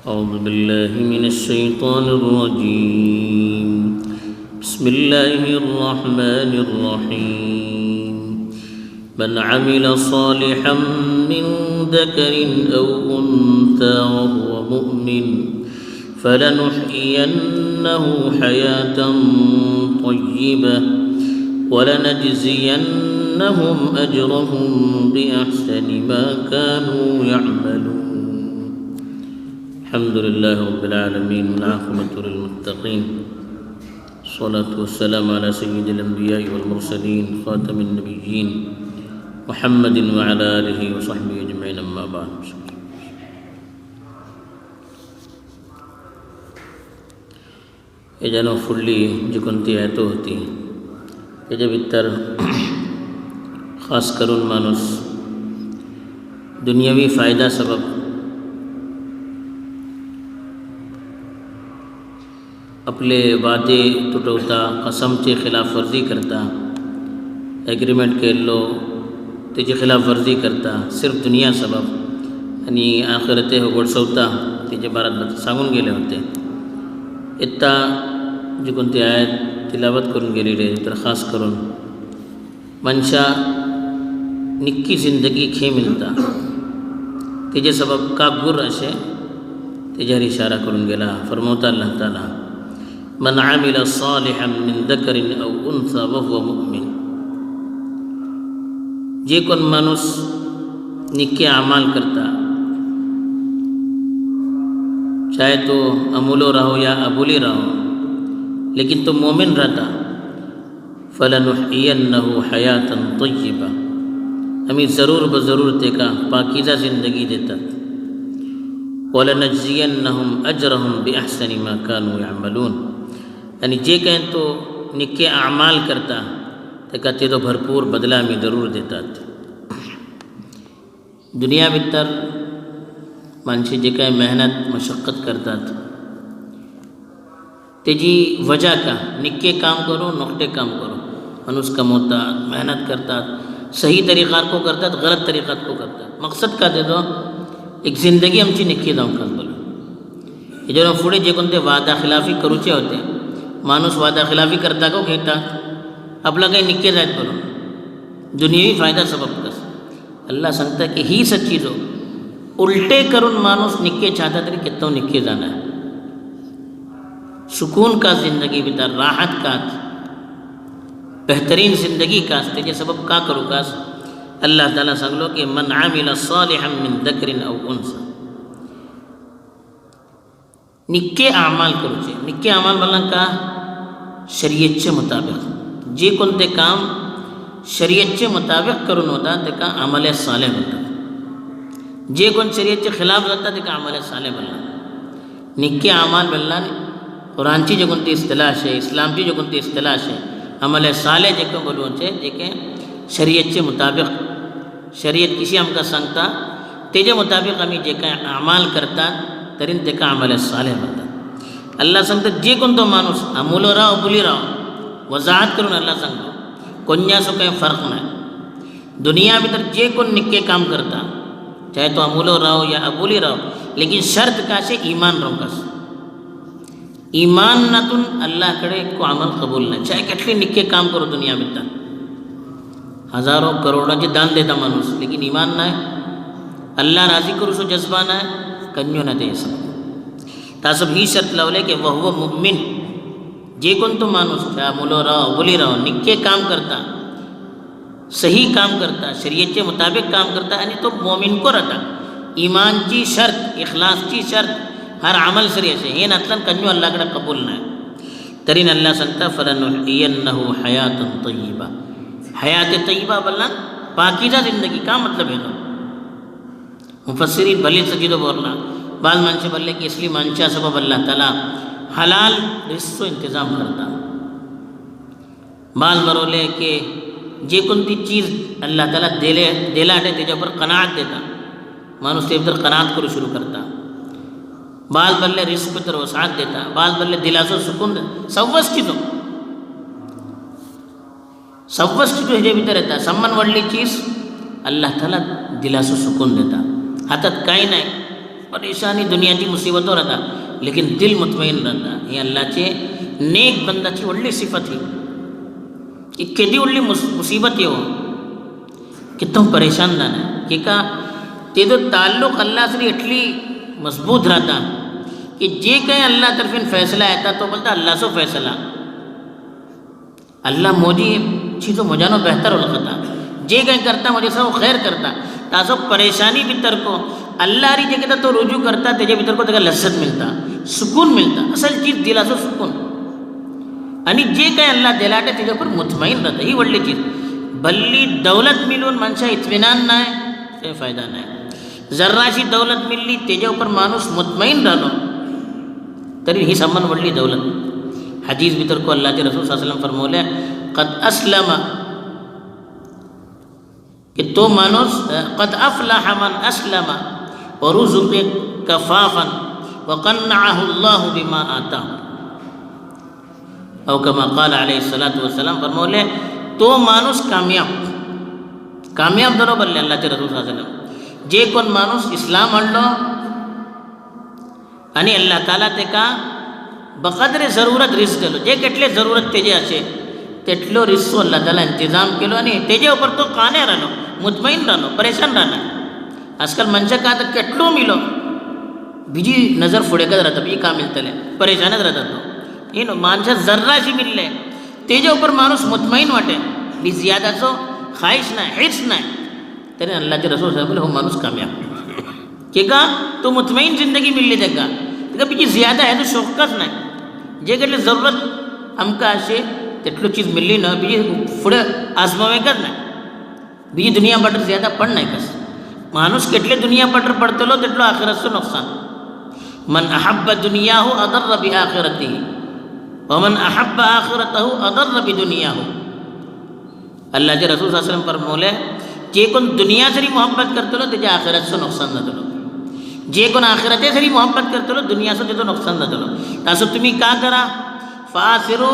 أعوذ بالله من الشيطان الرجيم بسم الله الرحمن الرحيم من عمل صالحا من ذكر أو أنثى وهو مؤمن فلنحيينه حياة طيبة ولنجزينهم أجرهم بأحسن ما كانوا يعملون الحمد لله رب العالمين والعاقبة للمتقين الصلاة والسلام على سيد الأنبياء والمرسلين خاتم النبيين محمد وعلى آله وصحبه أجمعين أما بعد ये जनो फुल्ली जिकोनती आयतो होती ये जब इतर ख़ास करून मानुस दुनियावी फ़ायदा सबब आपले वादे तुटवता कसमचे खिलाफ वर्जी करता एग्रीमेंट केल्लो तेजी खिलाफ वर्जी करता सिर्फ दुनिया सबब आणि आखिरते हो गोडसवता तेजे बारात सांगून गेले होते इत्ता जी कोणती आयत तिलावत करून गेलेली तर खास करून मनशा निक्की जिंदगी खे मिळता तेजे सबब का गुर असे तेजार इशारा करून गेला फरमवता अल्लाह ताला मन आमिला सालिहन मिन दकरिन औ उन्सा वहुवा मुमिन जे कोण माणूस निक्के अमाल करता चाहे तो अमूलो रहो या अबूली रहो लेकिन तो मोमिन रहता फलनुहयियन्नहु हयातन तय्यबा हमें ज़रूर बज़रूर तेका पाकीज़ा ज़िंदगी देतात वलनज्जियन्नहुम अजरहुम बिअहसनि मा कानू यअमलून आणि जे काही तो निक्के अमाल करता तेका ते तो भरपूर बदला आम्ही जरूर देतात दुनिया भितर माणसे जे काही मेहनत मशक्कत करतात तेजी वजह का निक्के काम करो नोकटे काम करो मनुष्य कमवतात मेहनत करतात सही तरीक़ात को करतात गलत तरीक़ात को करतात मकसद का दे दो एक ज़िंदगी आमची निक्की जावंक बोलो हे जर फुडें जे कोणते वादा खिलाफी करूचे होते माणूस वादा खिलाफी करता को घेता आपला काही निक्के जायत बोलो दुनियावी फ़ायदा सबब कस अल्लाह सांगता की ही सच्ची जो उल्टे करून माणूस निक्के चाहता तरी कितना निक्के जाना है सुकून का ज़िंदगी बिता राहत का बेहतरीन ज़िंदगी का तेजे सबब का करू कास अल्लाह ताला सांगलो कि मन आमिला सालिहन मिन दकरिन औ उन्सा निक्के अमाल करूचे निक्के अमाल बोलना का शरीयतचे मुताबिक जे कोणते काम शरीयतचे मुताबिक करून होता तेका अमले सालेह म्हणतात जे कोण शरीयतचे खिलाफ जाता तेका अमले सालेह बोलना निक्के अमाल बोलना कुरानची जे कोणती इस्तिलाह आहे इस्लामची जे कोणती इस्तिलाह आहे अमले सालेह जे को बोलवचे जे के शरीयतचे मुताबिक शरीयत किसी आमकां सांगता तेजे मुताबिक आमी जे काय अमाल करतात तरीन तेका अमले सालेह म्हणतात अल्लाह सांगता जे कोण तो माणूस अमूलो राव अबुली राव वजाहत करून अल्लाह सांगतो कोण्यासो काही फर्क नाही दुनिया भितर जे कोण निक्के काम करता चाहे तो अमूलो राव या अबुली राव लेकिन शर्त का से ईमान रोकस ईमान नातून अल्लाह कडे को अमल कबूल नाही चाहे कितले निक्के काम करो दुनिया भितर हजारों करोडाचे दान देता माणूस लेकिन ईमान नाही अल्लाह राजी करूसो जज्बा नाही कन्यो ना ते तासब ही शर्त लावले की वह मुमिन जे कोण तो माणूस चाहे अमूलो राव अबुली राव निक्के काम करता सही काम करता शरीयतचे मुताबिक काम करता आणि तो मोमिन को रहता ईमानची शर्त इखलासची शर्त हर अमल सरी असे हे नातलन कन्यो अल्लाहकडे कबूल नाही तरीन अल्लाह सांगता फलनुहयियन्नहु हयातन तय्यबा हयात तय्यबा बोलना पाकीज़ा ज़िंदगी का मतलब है मुफस्सिरीन भले सजीदो बोलना बाल मानसे बोलले की इसलिए मानच्या सबब अल्लाह ताला हलाल रिस्को इंतज़ाम करता बाल बरोले के जे कोणती चीज़ अल्लाह ताला देला आहे त्याच्यावर कनात देता माणूस ते तर कनात करू सुरू करता बाल बल्ले रिस्क तर वसात देता बाल बल्ले दिलासो सुकून सव्वस चीजो हेजे भितर येता सम्मान व्हडली चीज अल्लाह ताला दिलासो सुकून देता हातात काही नाही परेशानी दुनियाची मुसीबतो राहता लेकिन दिल मुतमईन राहता. ही अल्लाचे नेक बंदाची व्हडली सिफत ही की केदी व्हडली मुसीबत येवो की तो परेशान जाना की का तेजो ताल्लुक अल्लाह से एटली मजबूत रहता कि जे कहीं अल्लाह तरफीन फैसला येता तो बोलता अल्लाह सो फैसला अल्लाह मोजी चीज़ों मजानो बेहतर ओळखता. जे कहीं करता मुझे सब खैर करता तासो परेशानी भितर को अल्लाह री जे तो रुजू करता तेजे भितर को तेका लज्जत मिलता, सुकून मिलता. असल चीज दिलासो सुकून आणि जे काही अल्लाह दिलाटे तेजे पर मुतमईन राहता. ही व्हडली चीज. भल्ली दौलत मिळून मनशा इत्मिनान नाही ते फायदा नाही. जर्राशी दौलत मिळली तेजे ऊपर माणूस मुतमईन राहलो तरी ही समान व्हडली दौलत. हदीस भितर को अल्लाह के रसूल सल्लल्लाहु अलैहि वसल्लम फरमवले कद अस्लम कि तो माणूस कद अफलह मन अस्लम व रुज़िक़ कफाफन व क़न्नअहु अल्लाह बिमा आताहु औ कमा क़ाल अलैहि सलातु वस्सलाम फरमवले तो माणूस कामयाब जालो बोलले अल्लाहचे रसूल सल्लल्लाहु अलैहि वसल्लम. जे कोण माणूस इस्लाम हाडलो आणि अल्लाह ताला तेका बकद्रे जरूरत रिस्क दिलो. जे केटले जरूरत तेजे असे तेटलो रिस्क अल्लाह ताला इंतजाम केलो आणि तेजे ऊपर तो काने राहलो, मुतमईन राहलो, परेशान राहना. आजकाल मनशा का आता केटलो मिलो बीजी नजर फुडेकच राहता, बीजी का मिळतले परेशानच राहता. तो हे नो माणसा जर्राशी मिळले तेजे ऊपर माणूस मुतमईन वाटे बी जियादाचो ख्वाहिश नाही, हिर्स नाही तरी अल्लाहचे रसूल साहेब बोले हो माणूस कामयाब की का तो मुतमईन जिंदगी मिळली तेका बीजी जियादा आहे तो शोकच नाही. जे केटले जरूरत आमकां अशे तेटलो चीज मिळली ना बीजी फुडें आजमावेकच नाही. बीजी दुनिया पाटर जियादा पण नाही कस माणूस केटले दुनिया पाटर पडतलो तेटलो आखिरतचो नुकसान. मन अहब्ब दुनियाहु अदर्र बि आखिरतिही व मन अहब्ब आखिरतहु अदर्र बि दुनियाहु. अल्लाहचे रसूल सल्लल्लाहु अलैहि वसल्लम फरमवले जे कोण दुनिया जरी मोहब्बत करतलो तेजे आखिरतचो नुकसान जातलो. जे कोण आखिरते जरी मोहब्बत करतलो दुनियाचो तेजो नुकसान जातलो. तासो तुम्ही का करा फासिरू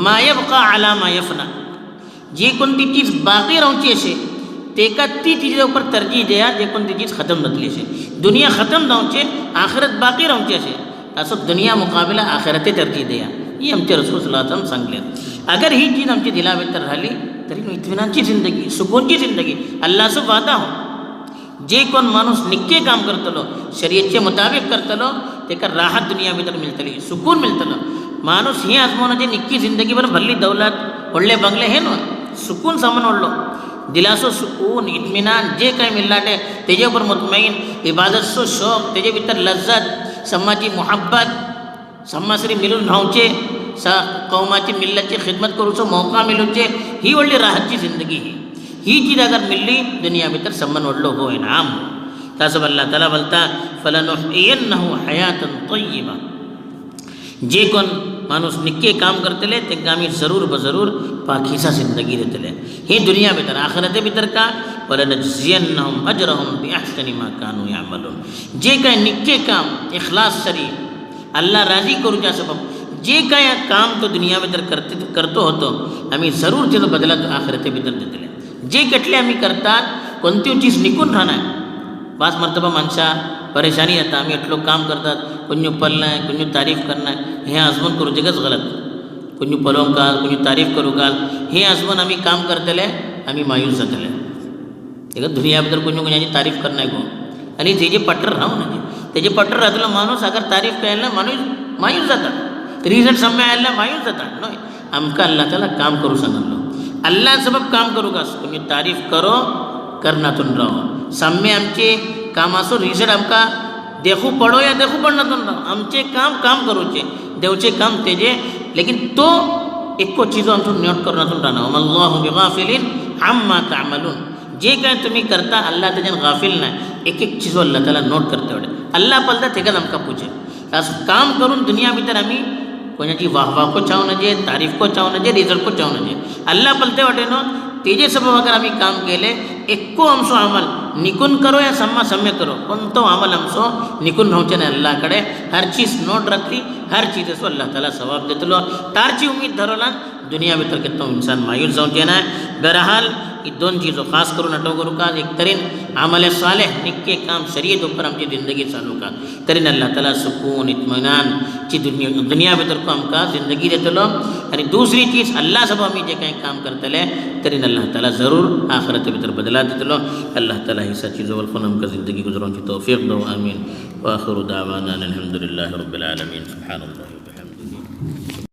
मा यबका अला मा यफना. जी कोणती चीज बाकी रावची असे तेका ती तिजे ऊपर तरजीह दिया जे कोणती चीज खतम जातली असे. दुनिया खतम जावचे आखिरत बाकी रावची असे तासो दुनिया मुकाबिला आखिरते तरजीह दिया. ही आमचे रसूल सल्लल्लाहु अलैहि वसल्लम सांगले. अगर ही चीज आमची दिला भितर राहिली तरी इत्मिनानची जिंदगी, सुकूनची जिंदगी अल्लाहचो वादा हो. जे कोण माणूस निक्के काम करतलो शरीयतचे मुताबिक करतलो तेका राहत दुनिया भितर मिळतली, सुकून मिळतलो. माणूस ही आजमावनाची निक्की जिंदगी भर भल्ली दौलत व्हडले बंगले हे न्हू सुकून सामान व्हडलो दिलासो सुकून इत्मिनान जे काही मिळाटे तेजे ऊपर मुतमईन इबादतचो शौक तेजे भितर लज्जत समाजी मुहब्बत समासरी मिळून रावचे कौमाची मिल्लतची खिदमत करूचो मौका मिळूचे ही व्हडली राहतची जिंदगी. ही चीज अगर मिळली दुनिया भितर समान व्हडलो हो इनाम. तासो अल्लाह ताला बोलता फलनुह्यियन्नहु हयातन तय्यिबा. जे कोण माणूस निक्के काम करतले तेंका आमी जरूर बजरूर पाखीसा जिंदगी दितले. ही दुनिया भितर आखिरते भितर का वलनजजियन्नहुम अजरहुम बिअहसनि मा कानू यामलून. जे काही निक्के काम इखलास सरी अल्लाह राजी करूच्या सबब जे काही काम तो दुनिया भितर करतो होतो आम्ही जरूर तेजो बदला आखिरते भितर दितले. जे केटले आम्ही करतात कोणती चीज निकून राहणार. पाच मर्तबा माणसा परेशानी येता आम्ही एटलो काम करतात कोणी पलनाय कोणी तारीफ करनाय हे आजमून करूचेच गलत. कोणी पलोवंक घाल कोणी तारीफ करूं घाल हे आजमून आम्ही काम करतले आम्ही मायूस जातले. तेका दुनिया भितर कोणी कोणाची तारीफ करनाय गो आणि तेजे पट्टर राव म्हणजे तेजे पट्टर राहतलो माणूस अगर तारीफ केल्यार माणूस मायूस जाता. रिजल्ट सम्मे आयला मायूस जाता न्हय. आमकां अल्लाह ताला काम करूं सांगलो अल्लाह सबब काम करूं का कोणी तारीफ करो करनातून राहो. सम्मे आमचे कामाचो रिजल्ट आमकां देखू पडो या देखू पडनातून राहो. आमचे काम करूचे देवचे काम तेजे लेकिन तो एक्को चीजो आमचो नोट करनातून राहना. वल्लाहु बिगाफिलिन अम्मा तामलून. जे काय तुम्ही करता अल्लाह तेच्यान गाफील नाही. एक एक चीजो अल्लाह ताला नोट करता वडे अल्लाह पळता तेकाच आमकां पुजे. असं काम करून दुनिया भितर आम्ही कोणाची वाहवाको चाव नजे तारीफ को चाव नजे रिजल्ट को चाव नजे अल्लाह पलते वाटेनो तेजे सबब अगर आम्ही काम केले एक्को आमचो अमल निकून करो या सम्य करो कोणतो अमल आमचो निकून रावचे नाही. अल्लाह कडे हर चीज नोट राखली हर चीज असो अल्लाह ताला सवाब देतलो. तारची उम्मीद धरला दुनिया भितर केतो इंसान मायूस जावचे नाही. बहरहाल ही दोन चीज़ों खास करून आठवून करूं का एक तरेन आमल सालेह निक्के काम शरीयत उपर आमची जिंदगी चालू का तरेन अल्लाह ताला सुकून इत्मीनान ची दुनिया भितर को आमकां जिंदगी देतलो आनी दुसरी चीज अल्लाह सब आमी जे कांय काम करतले तरेन अल्लाह ताला जरूर आखिरत भितर बदला दितलो अल्लाह ताला ही सा चीज़ों वरखून आमकां जिंदगी गुजरोवची तौफीक दो आमीन व आखिरु दावाना अनिल हम्दुलिल्लाहि रब्बिल आलमीन सुब्हानल्लाह।